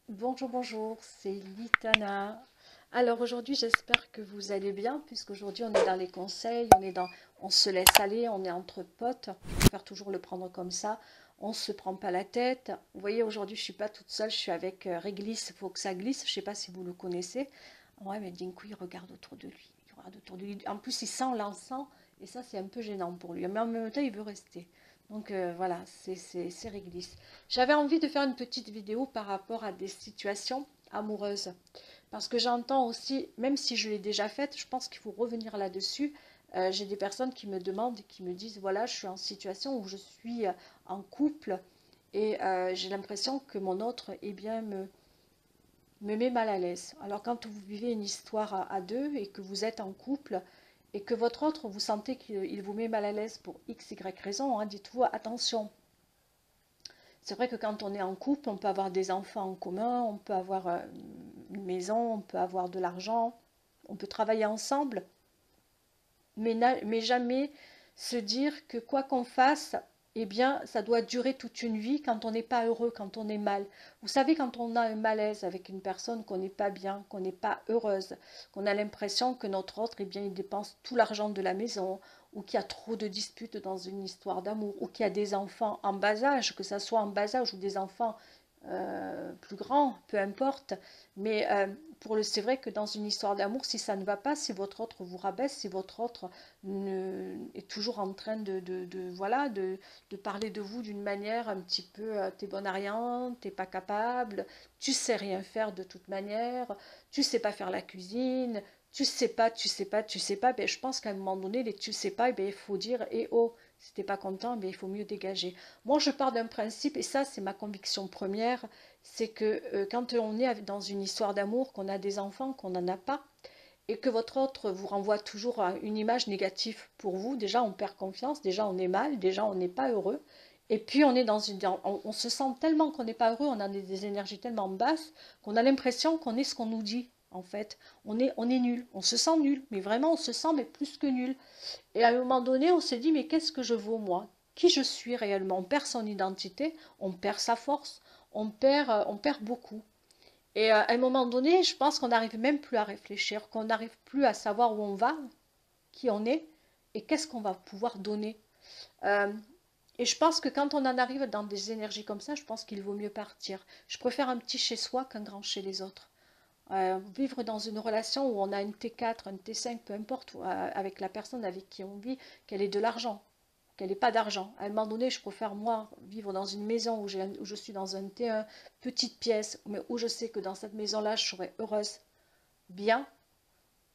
Bonjour, bonjour, c'est Litana. Alors aujourd'hui, j'espère que vous allez bien, puisqu'aujourd'hui on est dans les conseils, on se laisse aller, on est entre potes. Je préfère toujours le prendre comme ça. On se prend pas la tête. Vous voyez, aujourd'hui, je suis pas toute seule, je suis avec Réglisse, faut que ça glisse. Je sais pas si vous le connaissez. Ouais, mais d'un coup, il regarde autour de lui. Il regarde autour de lui. En plus, il sent l'encens, et ça, c'est un peu gênant pour lui. Mais en même temps, il veut rester. Donc voilà, c'est Réglisse. J'avais envie de faire une petite vidéo par rapport à des situations amoureuses. Parce que j'entends aussi, même si je l'ai déjà faite, je pense qu'il faut revenir là-dessus. J'ai des personnes qui me demandent, qui me disent, voilà, je suis en situation où je suis en couple et j'ai l'impression que mon autre, eh bien, me met mal à l'aise. Alors quand vous vivez une histoire à deux et que vous êtes en couple et que votre autre, vous sentez qu'il vous met mal à l'aise pour x, y raison, hein, dites-vous, attention, c'est vrai que quand on est en couple, on peut avoir des enfants en commun, on peut avoir une maison, on peut avoir de l'argent, on peut travailler ensemble, mais jamais se dire que quoi qu'on fasse, eh bien, ça doit durer toute une vie quand on n'est pas heureux, quand on est mal. Vous savez, quand on a un malaise avec une personne, qu'on n'est pas bien, qu'on n'est pas heureuse, qu'on a l'impression que notre autre, eh bien, il dépense tout l'argent de la maison, ou qu'il y a trop de disputes dans une histoire d'amour, ou qu'il y a des enfants en bas âge, que ce soit en bas âge ou des enfants plus grands, peu importe. Mais c'est vrai que dans une histoire d'amour, si ça ne va pas, si votre autre vous rabaisse, si votre autre est toujours en train voilà, de parler de vous d'une manière un petit peu, t'es bonne à rien, t'es pas capable, tu sais rien faire de toute manière, tu sais pas faire la cuisine, tu sais pas, ben, je pense qu'à un moment donné, les tu sais pas, eh ben, il faut dire, eh oh, si t'es pas content, ben, il faut mieux dégager. Moi, je pars d'un principe, et ça, c'est ma conviction première, c'est que quand on est dans une histoire d'amour, qu'on a des enfants, qu'on n'en a pas, et que votre autre vous renvoie toujours à une image négative pour vous, déjà on perd confiance, déjà on est mal, déjà on n'est pas heureux, et puis on se sent tellement qu'on n'est pas heureux, on a des énergies tellement basses qu'on a l'impression qu'on est ce qu'on nous dit. En fait, on est nul, on se sent nul, mais vraiment on se sent mais plus que nul. Et à un moment donné, on se dit mais qu'est-ce que je vaux moi? Qui je suis réellement? On perd son identité, on perd sa force, on perd beaucoup. Et à un moment donné, je pense qu'on n'arrive même plus à réfléchir, qu'on n'arrive plus à savoir où on va, qui on est et qu'est-ce qu'on va pouvoir donner. Euh, et je pense que quand on en arrive dans des énergies comme ça, je pense qu'il vaut mieux partir. Je préfère un petit chez soi qu'un grand chez les autres. Vivre dans une relation où on a une T4, une T5, peu importe, avec la personne avec qui on vit, qu'elle ait de l'argent, qu'elle n'ait pas d'argent. À un moment donné, je préfère, moi, vivre dans une maison où je suis dans un T1, petite pièce, mais où je sais que dans cette maison-là, je serai heureuse, bien,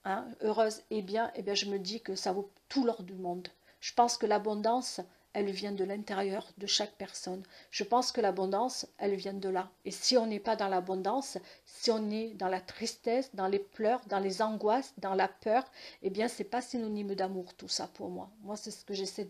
hein, heureuse et bien, je me dis que ça vaut tout l'or du monde. Je pense que l'abondance, elle vient de l'intérieur de chaque personne. Je pense que l'abondance, elle vient de là. Et si on n'est pas dans l'abondance, si on est dans la tristesse, dans les pleurs, dans les angoisses, dans la peur, eh bien, c'est pas synonyme d'amour tout ça pour moi. Moi, c'est ce que j'essaie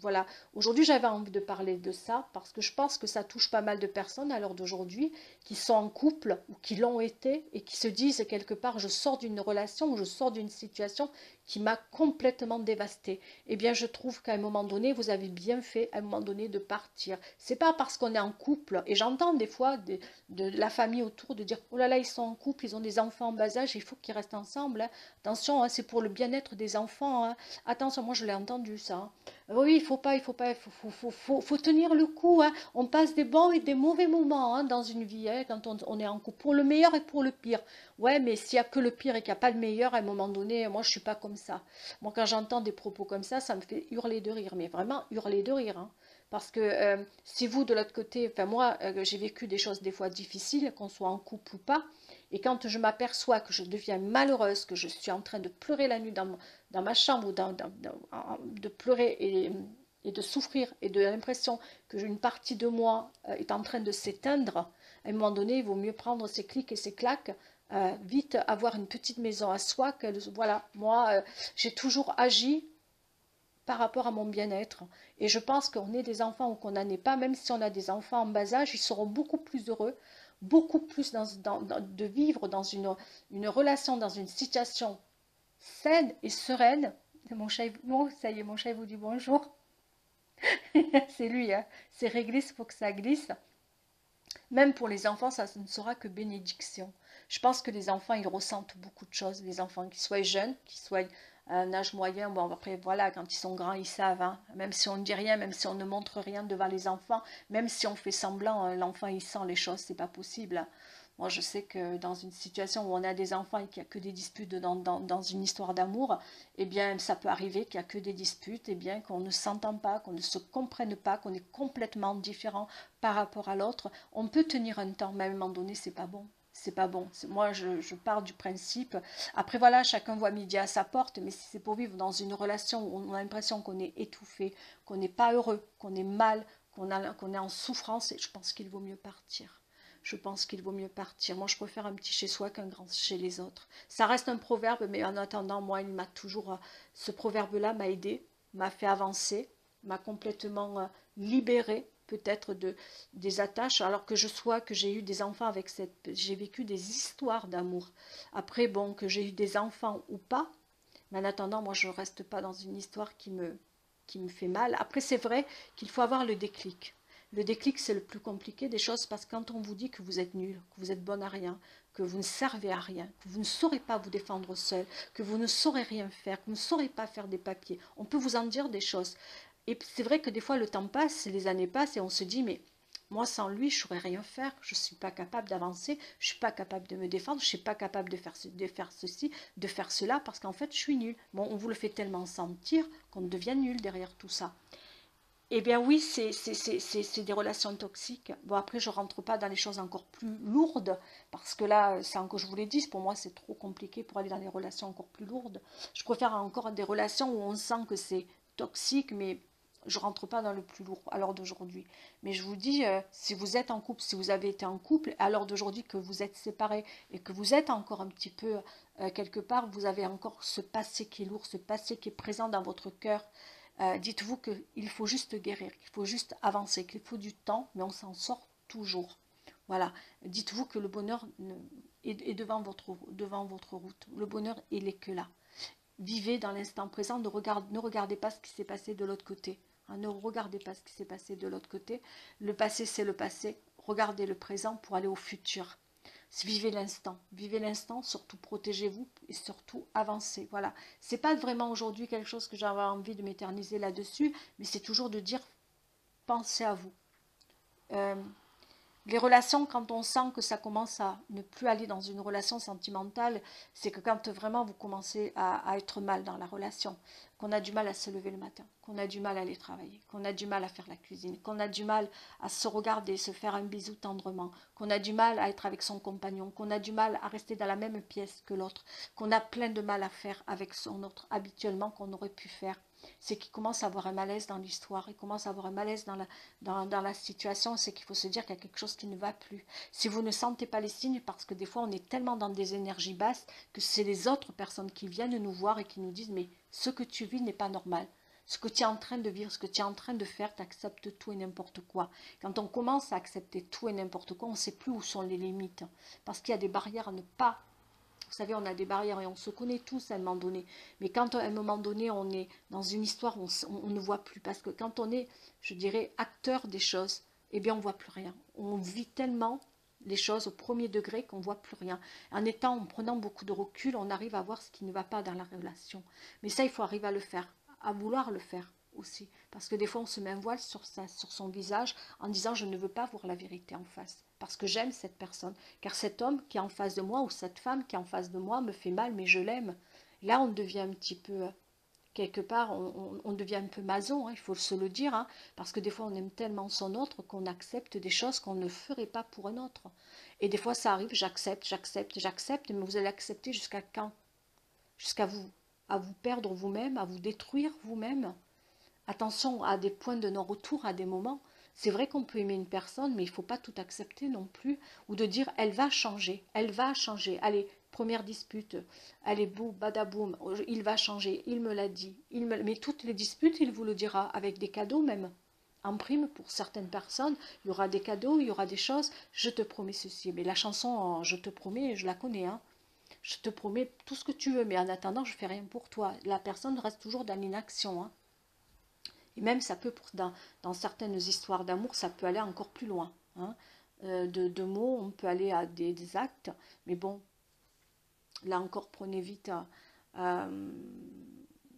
voilà. Aujourd'hui, j'avais envie de parler de ça parce que je pense que ça touche pas mal de personnes à l'heure d'aujourd'hui qui sont en couple ou qui l'ont été et qui se disent quelque part je sors d'une relation ou je sors d'une situation qui m'a complètement dévastée. Eh bien, je trouve qu'à un moment donné, vous avez bien fait à un moment donné de partir. C'est pas parce qu'on est en couple, et j'entends des fois de la famille autour de dire oh là là, ils sont en couple, ils ont des enfants en bas âge, il faut qu'ils restent ensemble, hein. Attention, hein, c'est pour le bien-être des enfants, hein. Attention, moi je l'ai entendu ça, hein. Oui, faut tenir le coup, hein. On passe des bons et des mauvais moments, hein, dans une vie, hein, quand on est en couple, pour le meilleur et pour le pire. Ouais, mais s'il n'y a que le pire et qu'il n'y a pas le meilleur, à un moment donné, moi je suis pas comme ça. Moi quand j'entends des propos comme ça me fait hurler de rire, mais vraiment hurler de rire, hein. Parce que si vous de l'autre côté, enfin moi j'ai vécu des choses des fois difficiles, qu'on soit en couple ou pas, et quand je m'aperçois que je deviens malheureuse, que je suis en train de pleurer la nuit dans ma chambre, ou de pleurer et de souffrir, et de l'impression que une partie de moi est en train de s'éteindre, à un moment donné, il vaut mieux prendre ses clics et ses claques, vite avoir une petite maison à soi. Voilà, moi, j'ai toujours agi par rapport à mon bien-être. Et je pense qu'on ait des enfants ou qu'on n'en ait pas, même si on a des enfants en bas âge, ils seront beaucoup plus heureux, beaucoup plus de vivre dans une relation, dans une situation saine et sereine. Mon chat, bon, ça y est, mon chat vous dit bonjour. C'est lui, hein. C'est réglisse, il faut que ça glisse. Même pour les enfants, ça ne sera que bénédiction. Je pense que les enfants, ils ressentent beaucoup de choses. Les enfants, qu'ils soient jeunes, qu'ils soient à un âge moyen, bon après voilà, quand ils sont grands, ils savent. Hein. Même si on ne dit rien, même si on ne montre rien devant les enfants, même si on fait semblant, l'enfant il sent les choses, c'est pas possible. Hein. Moi, je sais que dans une situation où on a des enfants et qu'il n'y a que des disputes dans une histoire d'amour, eh bien, ça peut arriver qu'il n'y a que des disputes, eh bien, qu'on ne s'entend pas, qu'on ne se comprenne pas, qu'on est complètement différent par rapport à l'autre. On peut tenir un temps, mais à un moment donné, c'est pas bon. C'est pas bon. Moi, je pars du principe. Après, voilà, chacun voit midi à sa porte, mais si c'est pour vivre dans une relation où on a l'impression qu'on est étouffé, qu'on n'est pas heureux, qu'on est mal, qu'on est en souffrance, je pense qu'il vaut mieux partir. Je pense qu'il vaut mieux partir. Moi, je préfère un petit chez soi qu'un grand chez les autres. Ça reste un proverbe, mais en attendant, moi, il m'a toujours... Ce proverbe-là m'a aidé, m'a fait avancer, m'a complètement libéré peut-être des attaches, alors que que j'ai eu des enfants avec j'ai vécu des histoires d'amour. Après, bon, que j'ai eu des enfants ou pas, mais en attendant, moi, je ne reste pas dans une histoire qui me fait mal. Après, c'est vrai qu'il faut avoir le déclic. Le déclic, c'est le plus compliqué des choses parce que quand on vous dit que vous êtes nul, que vous êtes bonne à rien, que vous ne servez à rien, que vous ne saurez pas vous défendre seul, que vous ne saurez rien faire, que vous ne saurez pas faire des papiers, on peut vous en dire des choses. Et c'est vrai que des fois, le temps passe, les années passent et on se dit, mais moi, sans lui, je ne saurais rien faire. Je ne suis pas capable d'avancer. Je ne suis pas capable de me défendre. Je ne suis pas capable de faire ceci, de faire cela, parce qu'en fait, je suis nulle. Bon, on vous le fait tellement sentir qu'on devient nul derrière tout ça. Eh bien oui, c'est des relations toxiques. Bon, après, je ne rentre pas dans les choses encore plus lourdes, parce que là, c'est encore, je vous l'ai dit, pour moi, c'est trop compliqué pour aller dans les relations encore plus lourdes. Je préfère encore des relations où on sent que c'est toxique, mais je rentre pas dans le plus lourd à l'heure d'aujourd'hui. Mais je vous dis, si vous êtes en couple, si vous avez été en couple, à l'heure d'aujourd'hui que vous êtes séparés et que vous êtes encore un petit peu quelque part, vous avez encore ce passé qui est lourd, ce passé qui est présent dans votre cœur. Dites-vous qu'il faut juste guérir, qu'il faut juste avancer, qu'il faut du temps, mais on s'en sort toujours. Voilà. Dites-vous que le bonheur est devant votre route. Le bonheur, il est que là. Vivez dans l'instant présent, ne regardez pas ce qui s'est passé de l'autre côté. Hein, ne regardez pas ce qui s'est passé de l'autre côté. Le passé, c'est le passé. Regardez le présent pour aller au futur. Vivez l'instant, surtout protégez-vous et surtout avancez. Voilà, c'est pas vraiment aujourd'hui quelque chose que j'avais envie de m'éterniser là-dessus, mais c'est toujours de dire pensez à vous. Euh, les relations, quand on sent que ça commence à ne plus aller dans une relation sentimentale, c'est que quand vraiment vous commencez à être mal dans la relation, qu'on a du mal à se lever le matin, qu'on a du mal à aller travailler, qu'on a du mal à faire la cuisine, qu'on a du mal à se regarder, se faire un bisou tendrement, qu'on a du mal à être avec son compagnon, qu'on a du mal à rester dans la même pièce que l'autre, qu'on a plein de mal à faire avec son autre habituellement qu'on aurait pu faire. C'est qu'il commence à avoir un malaise dans l'histoire, il commence à avoir un malaise dans la situation, c'est qu'il faut se dire qu'il y a quelque chose qui ne va plus. Si vous ne sentez pas les signes, parce que des fois on est tellement dans des énergies basses que c'est les autres personnes qui viennent nous voir et qui nous disent mais ce que tu vis n'est pas normal. Ce que tu es en train de vivre, ce que tu es en train de faire, tu acceptes tout et n'importe quoi. Quand on commence à accepter tout et n'importe quoi, on ne sait plus où sont les limites. Parce qu'il y a des barrières à ne pas. Vous savez, on a des barrières et on se connaît tous à un moment donné. Mais quand à un moment donné, on est dans une histoire, on ne voit plus. Parce que quand on est, je dirais, acteur des choses, eh bien, on ne voit plus rien. On vit tellement les choses au premier degré qu'on ne voit plus rien. En prenant beaucoup de recul, on arrive à voir ce qui ne va pas dans la relation. Mais ça, il faut arriver à le faire, à vouloir le faire aussi. Parce que des fois, on se met un voile sur son visage en disant « je ne veux pas voir la vérité en face ». Parce que j'aime cette personne. Car cet homme qui est en face de moi ou cette femme qui est en face de moi me fait mal, mais je l'aime. Là, on devient un petit peu, quelque part, on devient un peu mason, hein, il faut se le dire. Hein, parce que des fois, on aime tellement son autre qu'on accepte des choses qu'on ne ferait pas pour un autre. Et des fois, ça arrive, j'accepte, mais vous allez accepter jusqu'à quand? Jusqu'à vous, à vous perdre vous-même, à vous détruire vous-même. Attention à des points de non-retour, à des moments. C'est vrai qu'on peut aimer une personne, mais il ne faut pas tout accepter non plus. Ou de dire, elle va changer, elle va changer. Allez, première dispute, allez, bou, badaboum, il va changer, il me l'a dit. Mais toutes les disputes, il vous le dira, avec des cadeaux même. En prime, pour certaines personnes, il y aura des cadeaux, il y aura des choses. Je te promets ceci. Mais la chanson, je te promets, je la connais, hein. Je te promets tout ce que tu veux, mais en attendant, je ne fais rien pour toi. La personne reste toujours dans l'inaction, hein. Et même ça peut, dans certaines histoires d'amour, ça peut aller encore plus loin. Hein. de mots, on peut aller à des actes, mais bon, là encore, prenez vite,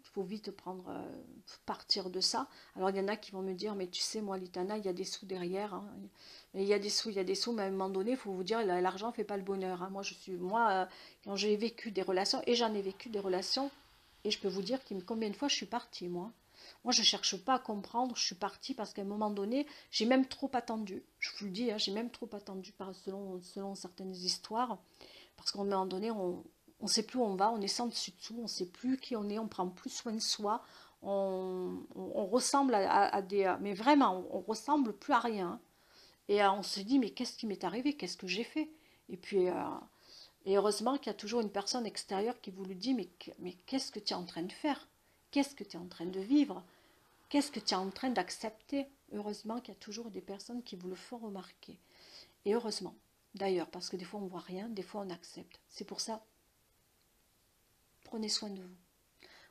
faut vite prendre, partir de ça. Alors il y en a qui vont me dire, mais tu sais, moi, Litana, il y a des sous derrière, hein. Il y a des sous, il y a des sous, mais à un moment donné, il faut vous dire, l'argent ne fait pas le bonheur, hein. Moi, quand j'ai vécu des relations, et j'en ai vécu des relations, et je peux vous dire combien de fois je suis partie, moi. Moi, je ne cherche pas à comprendre, je suis partie parce qu'à un moment donné, j'ai même trop attendu. Je vous le dis, hein, j'ai même trop attendu selon certaines histoires. Parce qu'à un moment donné, on ne sait plus où on va, on est sans dessus-dessous, on ne sait plus qui on est, on prend plus soin de soi, on ressemble à des... Mais vraiment, on ressemble plus à rien. Et on se dit, mais qu'est-ce qui m'est arrivé? Qu'est-ce que j'ai fait? Et puis, et heureusement qu'il y a toujours une personne extérieure qui vous le dit, mais qu'est-ce que tu es en train de faire? Qu'est-ce que tu es en train de vivre? Qu'est-ce que tu es en train d'accepter? Heureusement qu'il y a toujours des personnes qui vous le font remarquer. Et heureusement, d'ailleurs, parce que des fois on ne voit rien, des fois on accepte. C'est pour ça, prenez soin de vous.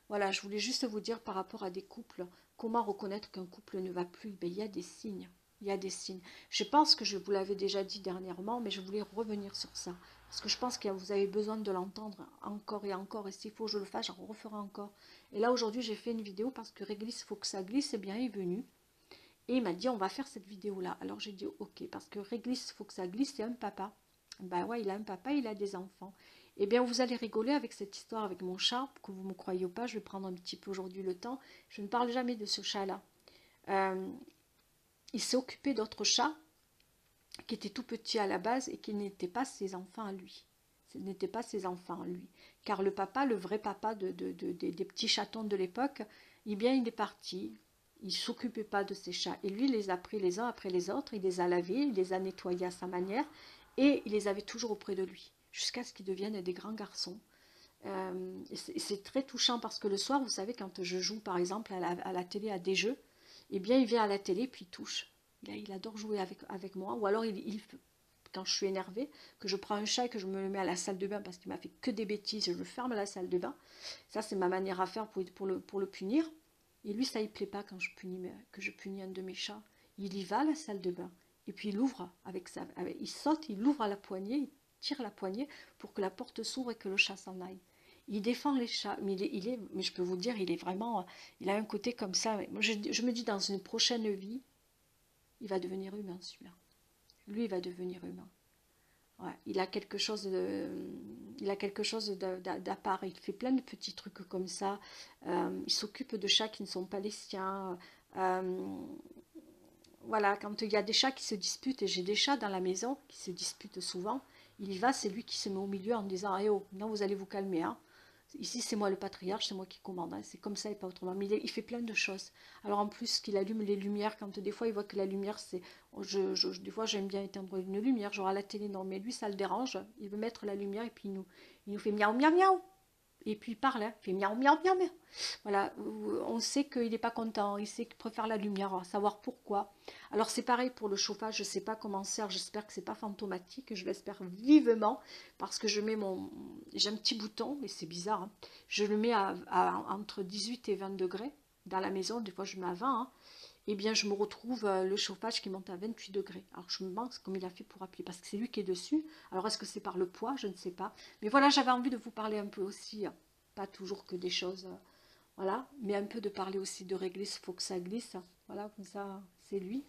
Voilà, je voulais juste vous dire par rapport à des couples, comment reconnaître qu'un couple ne va plus. Ben, il y a des signes. Il y a des signes. Je pense que je vous l'avais déjà dit dernièrement, mais je voulais revenir sur ça. Parce que je pense que vous avez besoin de l'entendre encore et encore. Et s'il faut que je le fasse, j'en referai encore. Et là, aujourd'hui, j'ai fait une vidéo parce que Réglisse, il faut que ça glisse. Eh bien, il est venu. Et il m'a dit, on va faire cette vidéo-là. Alors, j'ai dit, ok. Parce que Réglisse, il faut que ça glisse, c'est un papa. Ben ouais, il a un papa, il a des enfants. Eh bien, vous allez rigoler avec cette histoire avec mon chat, que vous me croyez ou pas, je vais prendre un petit peu aujourd'hui le temps. Je ne parle jamais de ce chat-là. Il s'est occupé d'autres chats qui étaient tout petits à la base et qui n'étaient pas ses enfants à lui. Ce n'étaient pas ses enfants à lui. Car le papa, le vrai papa des petits chatons de l'époque, eh bien, il est parti. Il ne s'occupait pas de ces chats. Et lui, il les a pris les uns après les autres, il les a lavés, il les a nettoyés à sa manière, et il les avait toujours auprès de lui, jusqu'à ce qu'ils deviennent des grands garçons. C'est très touchant parce que le soir, vous savez, quand je joue par exemple à la télé à des jeux, eh bien il vient à la télé puis il touche. Il adore jouer avec moi. Ou alors quand je suis énervée, que je prends un chat et que je me le mets à la salle de bain parce qu'il m'a fait que des bêtises, je le ferme à la salle de bain. Ça c'est ma manière à faire pour le punir. Et lui ça ne plaît pas quand que je punis un de mes chats. Il y va à la salle de bain et puis il ouvre il saute, il ouvre à la poignée, il tire la poignée pour que la porte s'ouvre et que le chat s'en aille. Il défend les chats, mais mais je peux vous dire, il est vraiment, il a un côté comme ça. Moi, je me dis, dans une prochaine vie, il va devenir humain, celui-là. Lui, il va devenir humain. Ouais, il a quelque chose d'à part. Il fait plein de petits trucs comme ça. Il s'occupe de chats qui ne sont pas les siens. Voilà, quand il y a des chats qui se disputent, et j'ai des chats dans la maison qui se disputent souvent, il y va, c'est lui qui se met au milieu en disant, eh oh, non, vous allez vous calmer, hein. Ici, c'est moi le patriarche, c'est moi qui commande, hein. C'est comme ça et pas autrement. Mais il fait plein de choses. Alors en plus, qu'il allume les lumières, quand des fois il voit que la lumière, c'est... des fois, j'aime bien éteindre une lumière, genre à la télé, non, mais lui, ça le dérange. Il veut mettre la lumière et puis il nous fait miaou, miaou, miaou. Et puis il parle, hein, il fait miaou, miaou, miaou, miaou. Voilà, on sait qu'il n'est pas content, il sait qu'il préfère la lumière, on va savoir pourquoi. Alors c'est pareil pour le chauffage, je ne sais pas comment c'est, j'espère que c'est pas fantomatique, je l'espère vivement, parce que j'ai un petit bouton, mais c'est bizarre, hein. Je le mets entre 18 et 20 degrés dans la maison, des fois je mets à 20, hein. Eh bien je me retrouve le chauffage qui monte à 28 degrés. Alors je me demande comment il a fait pour appuyer, parce que c'est lui qui est dessus. Alors est-ce que c'est par le poids? Je ne sais pas. Mais voilà, j'avais envie de vous parler un peu aussi, pas toujours que des choses, voilà, mais un peu de parler aussi de réglisse, il faut que ça glisse. Voilà, comme ça, c'est lui.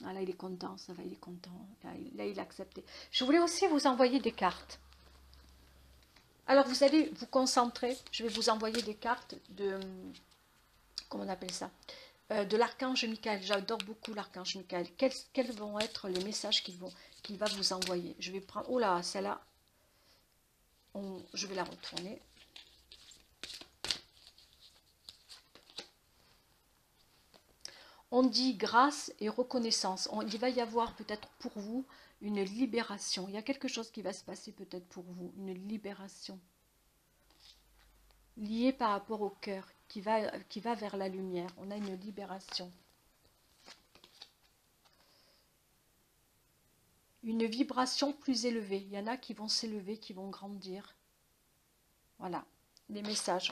Ah là, il est content, ça va, il est content. Là, il a accepté. Je voulais aussi vous envoyer des cartes. Alors, vous allez vous concentrer. Je vais vous envoyer des cartes de... Comment on appelle ça? De l'archange Michael. J'adore beaucoup l'archange Michael. Quels vont être les messages qu'il va vous envoyer? Je vais prendre... Oh là, celle-là, je vais la retourner. On dit grâce et reconnaissance. Il va y avoir peut-être pour vous une libération. Il y a quelque chose qui va se passer peut-être pour vous. Une libération. Liée par rapport au cœur. Qui va vers la lumière. On a une libération. Une vibration plus élevée. Il y en a qui vont s'élever, qui vont grandir. Voilà. Les messages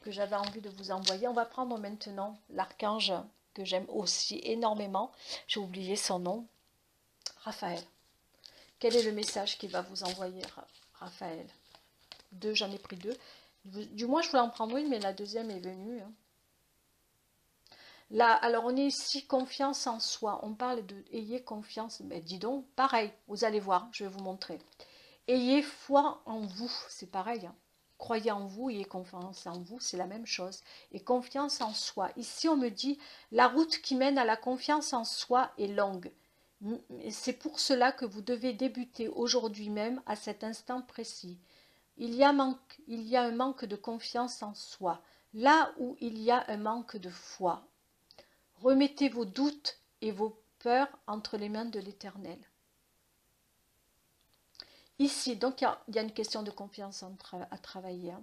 que j'avais envie de vous envoyer. On va prendre maintenant l'archange que j'aime aussi énormément. J'ai oublié son nom. Raphaël. Quel est le message qu'il va vous envoyer, Raphaël? Deux, j'en ai pris deux. Du moins, je voulais en prendre une, mais la deuxième est venue. Hein. Là, alors on est ici, confiance en soi. On parle de ayez confiance. Mais dis donc, pareil, vous allez voir, je vais vous montrer. Ayez foi en vous, c'est pareil. Hein. Croyez en vous, ayez confiance en vous, c'est la même chose. Et confiance en soi. Ici, on me dit, la route qui mène à la confiance en soi est longue. C'est pour cela que vous devez débuter aujourd'hui même, à cet instant précis. Il y a un manque de confiance en soi, là où il y a un manque de foi. Remettez vos doutes et vos peurs entre les mains de l'Éternel. Ici, donc, il y a une question de confiance à travailler. Hein.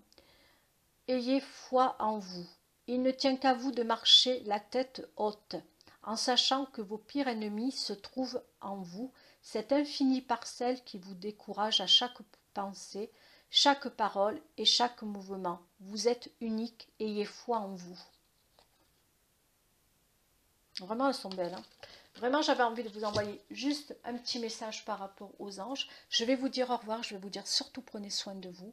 Ayez foi en vous. Il ne tient qu'à vous de marcher la tête haute, en sachant que vos pires ennemis se trouvent en vous, cette infinie parcelle qui vous décourage à chaque pensée, chaque parole et chaque mouvement. Vous êtes unique, ayez foi en vous. Vraiment, elles sont belles. Hein. Vraiment, j'avais envie de vous envoyer juste un petit message par rapport aux anges. Je vais vous dire au revoir. Je vais vous dire surtout prenez soin de vous.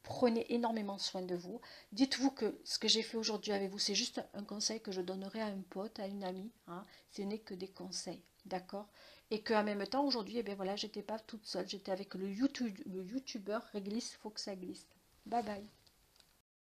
Prenez énormément soin de vous. Dites-vous que ce que j'ai fait aujourd'hui avec vous, c'est juste un conseil que je donnerai à un pote, à une amie. Hein. Ce n'est que des conseils. D'accord? Et qu'en même temps, aujourd'hui, eh bien voilà, j'étais pas toute seule. J'étais avec le youtubeur Réglisse, faut que ça glisse. Bye bye.